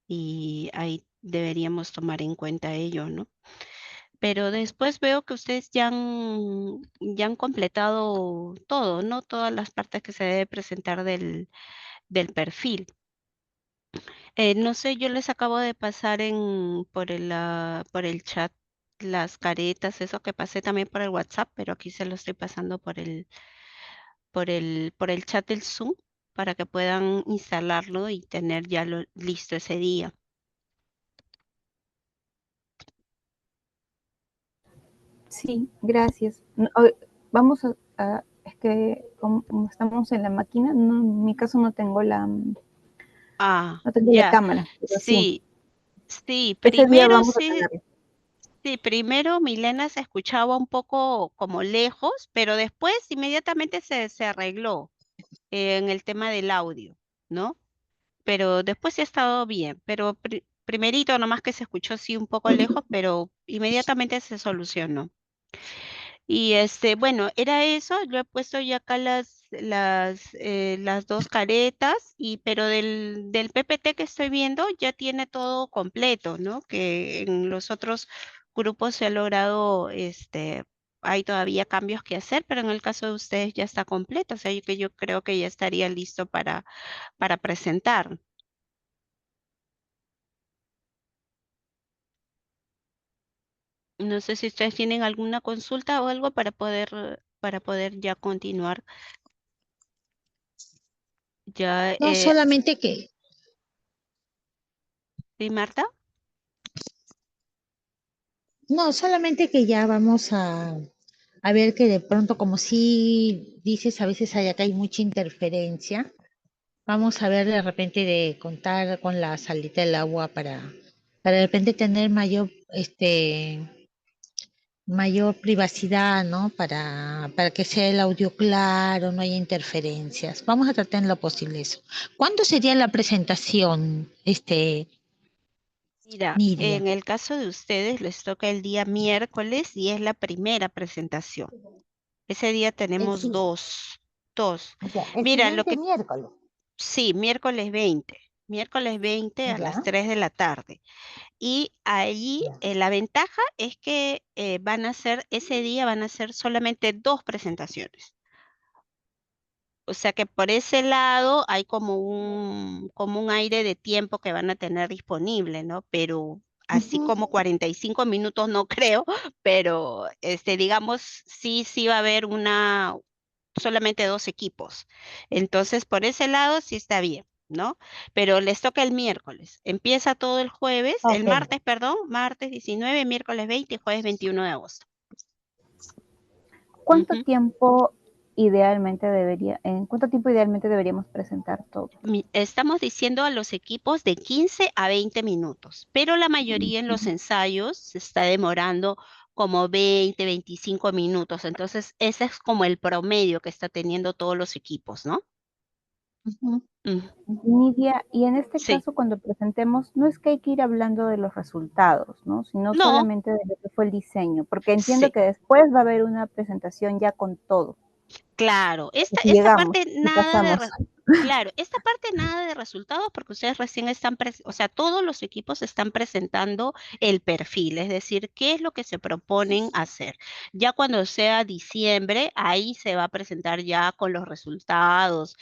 y ahí deberíamos tomar en cuenta ello, ¿no? Pero después veo que ustedes ya han completado todo, ¿no? Todas las partes que se debe presentar del perfil. No sé, yo les acabo de pasar por el chat las caretas, eso que pasé también por el WhatsApp, pero aquí se lo estoy pasando por el chat del Zoom para que puedan instalarlo y tener ya listo ese día. Sí, gracias. Vamos es que como estamos en la máquina, no, en mi caso no tengo Ah, no tengo la ya. cámara, pero sí, Sí, sí, ese día primero vamos a sí. tenerlo. Sí, primero Milena se escuchaba un poco como lejos, pero después inmediatamente se arregló en el tema del audio, ¿no? Pero después sí ha estado bien, pero primerito nomás que se escuchó sí un poco lejos, pero inmediatamente se solucionó. Y bueno, era eso, yo he puesto ya acá las 2 caretas, pero del PPT que estoy viendo ya tiene todo completo, ¿no? Que en los otros grupos se ha logrado, hay todavía cambios que hacer, pero en el caso de ustedes ya está completo, o sea, yo creo que ya estaría listo para presentar. No sé si ustedes tienen alguna consulta o algo para poder ya continuar. Ya, No, solamente que, ¿sí, Marta? no, solamente que ya vamos a ver que de pronto, como si dices, a veces hay acá hay mucha interferencia. Vamos a ver de repente de contar con la salita del agua para de repente tener mayor privacidad, ¿no? Para que sea el audio claro, no haya interferencias. Vamos a tratar en lo posible eso. ¿Cuándo sería la presentación, Mira, Nidia? en el caso de ustedes les toca el día miércoles y es la primera presentación. Ese día El, tenemos si- dos. ya, el Mira, siguiente miércoles, sí, miércoles 20 a las ¿ya? 3 de la tarde. Y ahí Ya. la ventaja es que ese día van a ser solamente 2 presentaciones. O sea que por ese lado hay como un aire de tiempo que van a tener disponible, ¿no? Pero así Ujú. como 45 minutos no creo, pero digamos, sí va a haber solamente 2 equipos. Entonces, por ese lado sí está bien, ¿no? Pero les toca el miércoles. Empieza todo el Ok. martes, perdón, martes 19, miércoles 20 y jueves 21 de agosto. ¿Cuánto Ujú. tiempo? ¿en cuánto tiempo idealmente deberíamos presentar todo? Estamos diciendo a los equipos de 15 a 20 minutos, pero la mayoría en los ensayos se está demorando como 20, 25 minutos. Entonces, ese es como el promedio que está teniendo todos los equipos, ¿no? Ujú. Mm, Nidia, y en este sí, caso cuando presentemos, no es que hay que ir hablando de los resultados, ¿no? Sino no, solamente de lo que fue el diseño, porque entiendo sí. que después va a haber una presentación ya con todo. Claro, esta, Si esta llegamos, parte si nada de, pasamos. claro, esta parte nada de resultados porque ustedes recién están, o sea, todos los equipos están presentando el perfil, es decir, qué es lo que se proponen hacer. Ya cuando sea diciembre, ahí se va a presentar ya con los resultados,